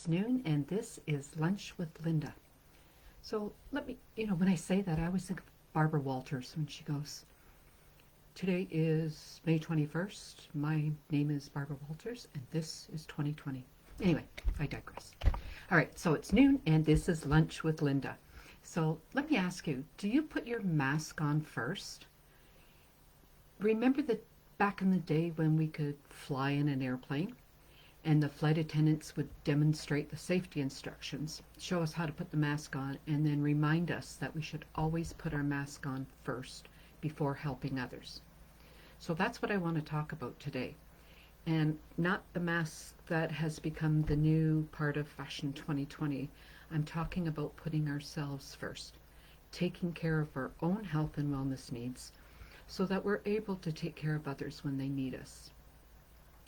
It's noon, and this is Lunch with Lynda. So let me, when I say that, I always think of Barbara Walters when she goes, "Today is May 21st. My name is Barbara Walters, and this is 2020. Anyway, I digress. All right, so it's noon, and this is Lunch with Lynda. So let me ask you, do you put your mask on first? Remember that back in the day when we could fly in an airplane? And the flight attendants would demonstrate the safety instructions, show us how to put the mask on, and then remind us that we should always put our mask on first before helping others. So that's what I want to talk about today. And not the mask that has become the new part of Fashion 2020. I'm talking about putting ourselves first, taking care of our own health and wellness needs so that we're able to take care of others when they need us.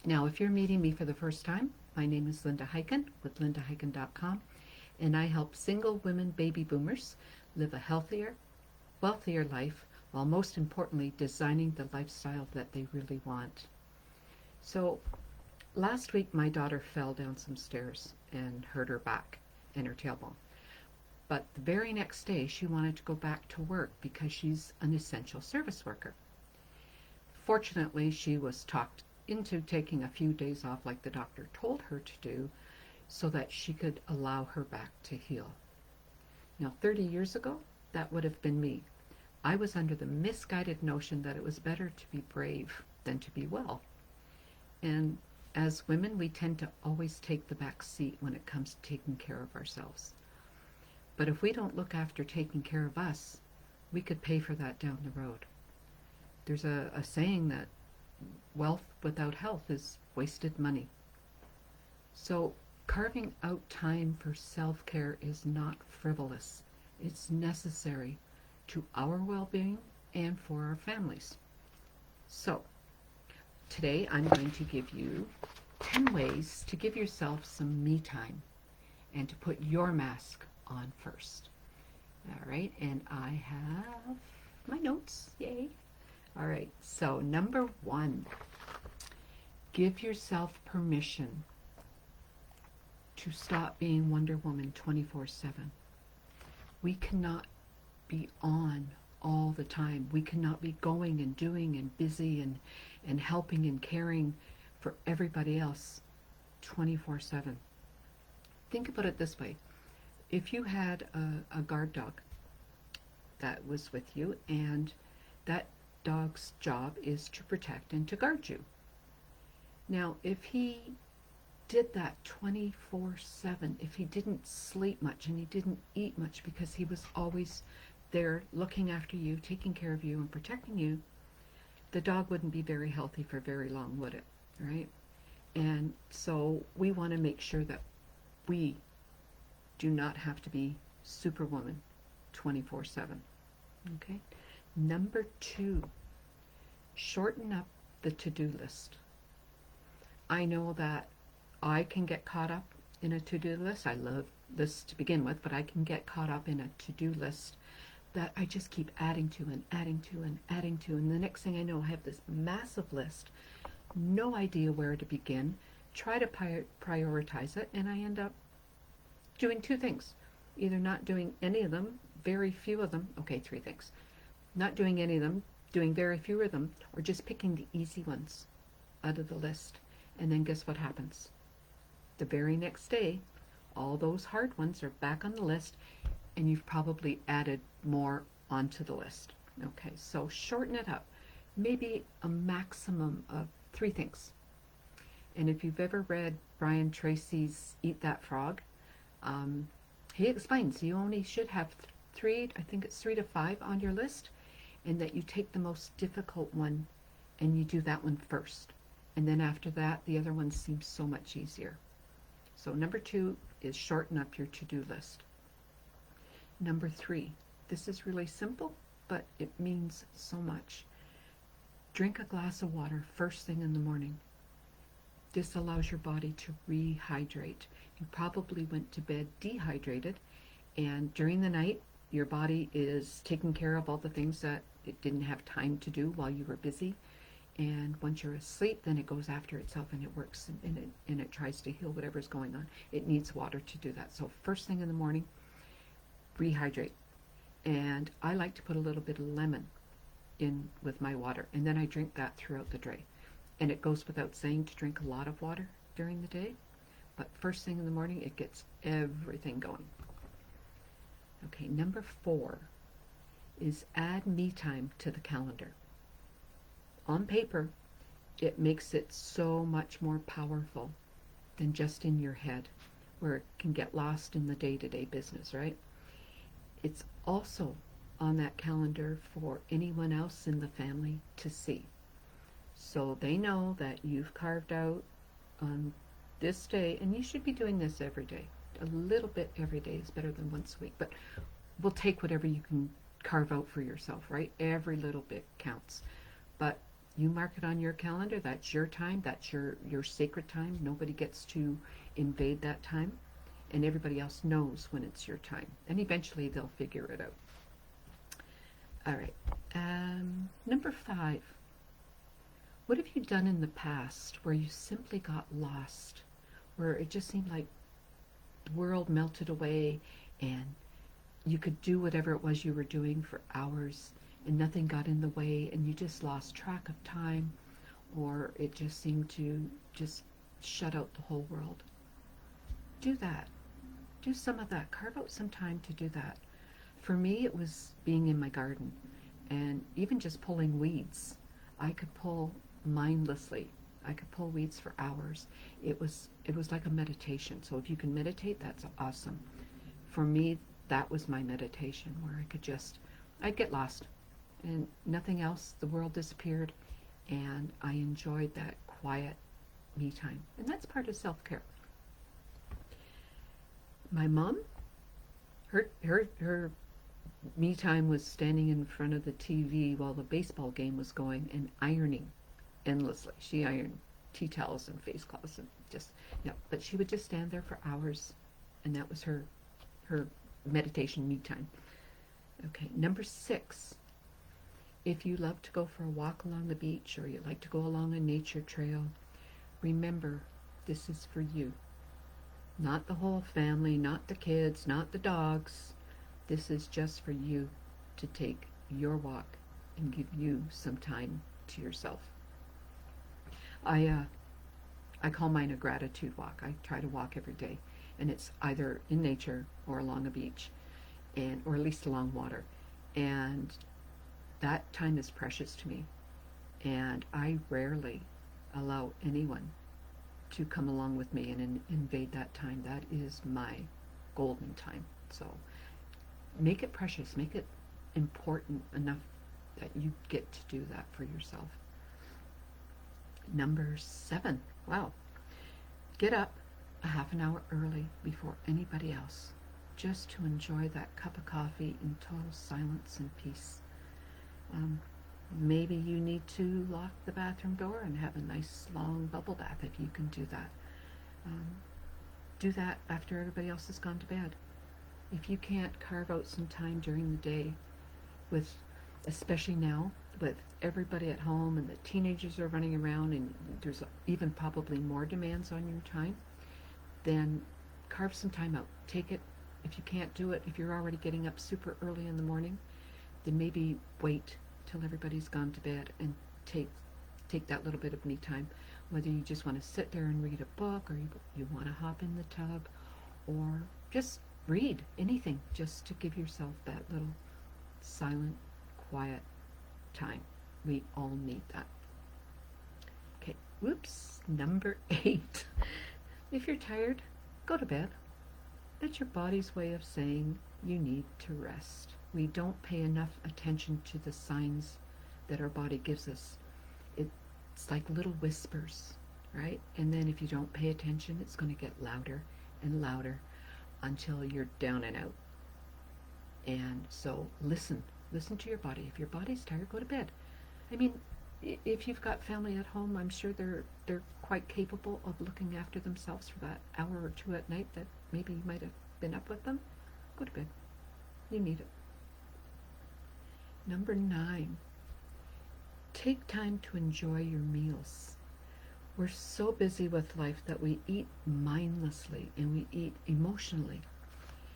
Now, if you're meeting me for the first time, my name is Lynda Heiken with lindaheiken.com, and I help single women baby boomers live a healthier, wealthier life, while most importantly designing the lifestyle that they really want. So, last week my daughter fell down some stairs and hurt her back and her tailbone. But the very next day she wanted to go back to work because she's an essential service worker. Fortunately, she was talked into taking a few days off like the doctor told her to do so that she could allow her back to heal. Now, 30 years ago, that would have been me. I was under the misguided notion that it was better to be brave than to be well. And as women, we tend to always take the back seat when it comes to taking care of ourselves. But if we don't look after taking care of us, we could pay for that down the road. There's a saying that wealth without health is wasted money. So carving out time for self-care is not frivolous. It's necessary to our well-being and for our families. So today I'm going to give you 10 ways to give yourself some me time and to put your mask on first. All right, and I have my notes. Yay. All right, so number 1, give yourself permission to stop being Wonder Woman 24/7. We cannot be on all the time. We cannot be going and doing and busy and helping and caring for everybody else 24/7. Think about it this way. If you had a guard dog that was with you, and that dog's job is to protect and to guard you. Now, if he did that 24/7, if he didn't sleep much and he didn't eat much because he was always there looking after you, taking care of you and protecting you, the dog wouldn't be very healthy for very long, would it? Right? And so we want to make sure that we do not have to be Superwoman 24/7. Okay? Number 2, shorten up the to-do list. I know that I can get caught up in a to-do list. I love lists to begin with, but I can get caught up in a to-do list that I just keep adding to and adding to and adding to. And the next thing I know, I have this massive list, no idea where to begin, try to prioritize it, and I end up doing 2 things. Either not doing any of them, very few of them, okay, 3 things. Not doing any of them, doing very few of them, or just picking the easy ones out of the list. And then guess what happens? The very next day, all those hard ones are back on the list, and you've probably added more onto the list. Okay, so shorten it up. Maybe a maximum of 3 things. And if you've ever read Brian Tracy's Eat That Frog, he explains you only should have 3, I think it's 3 to 5 on your list, and that you take the most difficult one and you do that one first. And then after that, the other one seems so much easier. So number 2 is shorten up your to-do list. Number 3, this is really simple, but it means so much. Drink a glass of water first thing in the morning. This allows your body to rehydrate. You probably went to bed dehydrated, and during the night, your body is taking care of all the things that it didn't have time to do while you were busy, And once you're asleep, then it goes after itself and it works and it tries to heal whatever's going on. It needs water to do that. So first thing in the morning, rehydrate. And I like to put a little bit of lemon in with my water, and then I drink that throughout the day. And it goes without saying to drink a lot of water during the day, but first thing in the morning, it gets everything going. Okay, number 4 is add me time to the calendar. On paper, it makes it so much more powerful than just in your head, where it can get lost in the day-to-day business, right? It's also on that calendar for anyone else in the family to see. So they know that you've carved out on this day, and you should be doing this every day. A little bit every day is better than once a week, but we'll take whatever you can carve out for yourself, right? Every little bit counts. But you mark it on your calendar. That's your time. That's your sacred time. Nobody gets to invade that time, and everybody else knows when it's your time. And eventually they'll figure it out. All right. Number 5. What have you done in the past where you simply got lost, where it just seemed like the world melted away and you could do whatever it was you were doing for hours and nothing got in the way and you just lost track of time, or it just seemed to just shut out the whole world? Do that. Do some of that. Carve out some time to do that. For me, it was being in my garden and even just pulling weeds. I could pull mindlessly. I could pull weeds for hours. It was like a meditation. So if you can meditate, that's awesome. For me, that was my meditation, where I'd get lost and nothing else. The world disappeared and I enjoyed that quiet me time. And that's part of self-care. My mom, her me time was standing in front of the TV while the baseball game was going and ironing endlessly. She ironed tea towels and face cloths and but she would just stand there for hours, and that was her meditation me time. Okay, number 6. If you love to go for a walk along the beach or you like to go along a nature trail, remember, this is for you. Not the whole family, not the kids, not the dogs. This is just for you to take your walk and give you some time to yourself. I call mine a gratitude walk. I try to walk every day, and it's either in nature or along a beach, or at least along water. And that time is precious to me, and I rarely allow anyone to come along with me and invade that time. That is my golden time. So make it precious, make it important enough that you get to do that for yourself. Number 7. Wow. Get up a half an hour early before anybody else, just to enjoy that cup of coffee in total silence and peace. Maybe you need to lock the bathroom door and have a nice long bubble bath if you can do that. Do that after everybody else has gone to bed. If you can't carve out some time during the day, especially now with everybody at home and the teenagers are running around and there's even probably more demands on your time, then carve some time out. Take it. If you can't do it, if you're already getting up super early in the morning, then maybe wait till everybody's gone to bed and take that little bit of me time. Whether you just want to sit there and read a book, or you want to hop in the tub, or just read anything, just to give yourself that little silent, quiet time. We all need that. Okay, whoops, number 8. If you're tired, go to bed. That's your body's way of saying you need to rest. We don't pay enough attention to the signs that our body gives us. It's like little whispers, right? And then if you don't pay attention, it's going to get louder and louder until you're down and out. And so listen to your body. If your body's tired, go to bed. I mean, if you've got family at home, I'm sure they're quite capable of looking after themselves for that hour or 2 at night that maybe you might have been up with them. Go to bed. You need it. Number 9, Take time to enjoy your meals. We're so busy with life that we eat mindlessly and we eat emotionally,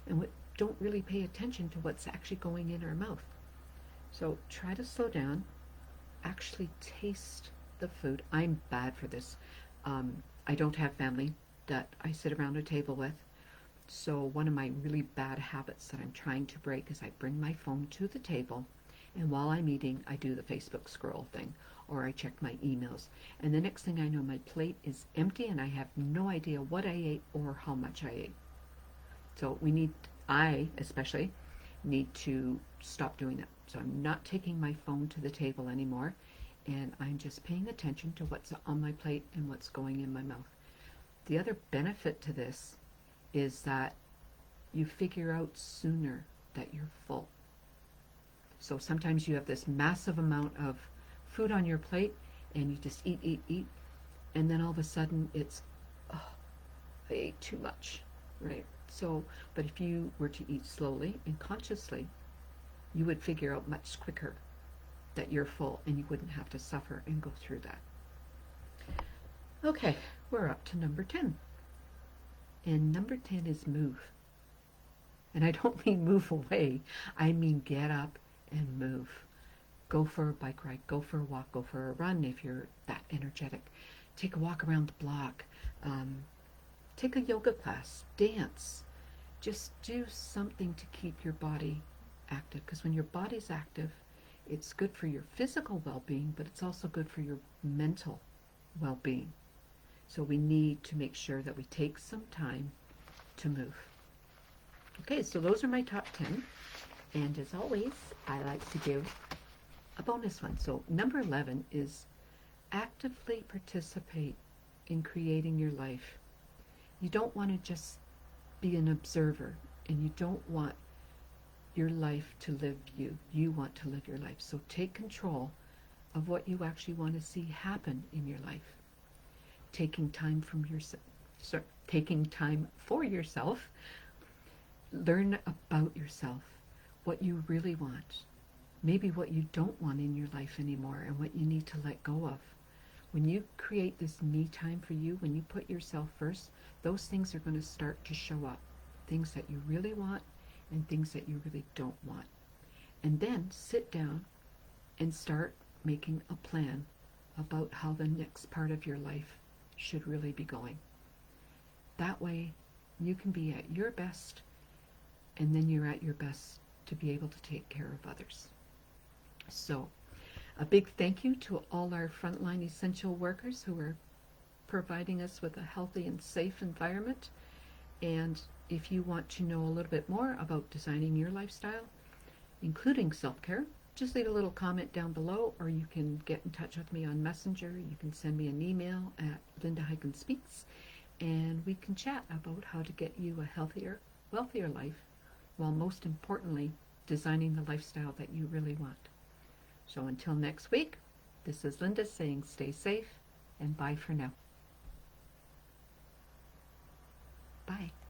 and we don't really pay attention to what's actually going in our mouth. So try to slow down, actually taste the food. I'm bad for this. I don't have family that I sit around a table with. So one of my really bad habits that I'm trying to break is I bring my phone to the table, and while I'm eating, I do the Facebook scroll thing, or I check my emails. And the next thing I know, my plate is empty and I have no idea what I ate or how much I ate. So I especially need to stop doing that. So I'm not taking my phone to the table anymore, and I'm just paying attention to what's on my plate and what's going in my mouth. The other benefit to this is that you figure out sooner that you're full. So sometimes you have this massive amount of food on your plate and you just eat, and then all of a sudden it's, oh, I ate too much, right? So, but if you were to eat slowly and consciously, you would figure out much quicker that you're full and you wouldn't have to suffer and go through that. Okay, we're up to number 10. And number 10 is move. And I don't mean move away, I mean get up and move. Go for a bike ride, go for a walk, go for a run if you're that energetic. Take a walk around the block. Take a yoga class, dance. Just do something to keep your body active, because when your body's active, it's good for your physical well-being, but it's also good for your mental well-being. So we need to make sure that we take some time to move. Okay, so those are my top 10. And as always, I like to give a bonus one. So number 11 is actively participate in creating your life. You don't want to just be an observer, and you don't want your life to live you. You want to live your life. So take control of what you actually want to see happen in your life. Taking time for yourself. Learn about yourself, what you really want, maybe what you don't want in your life anymore, and what you need to let go of. When you create this me time for you, when you put yourself first, those things are going to start to show up. Things that you really want and things that you really don't want. And then sit down and start making a plan about how the next part of your life should really be going. That way you can be at your best, and then you're at your best to be able to take care of others. So a big thank you to all our frontline essential workers who are providing us with a healthy and safe environment. And if you want to know a little bit more about designing your lifestyle, including self-care, just leave a little comment down below, or you can get in touch with me on Messenger. You can send me an email at Lynda-Speaks, and we can chat about how to get you a healthier, wealthier life, while most importantly, designing the lifestyle that you really want. So until next week, this is Lynda saying stay safe, and bye for now. Bye.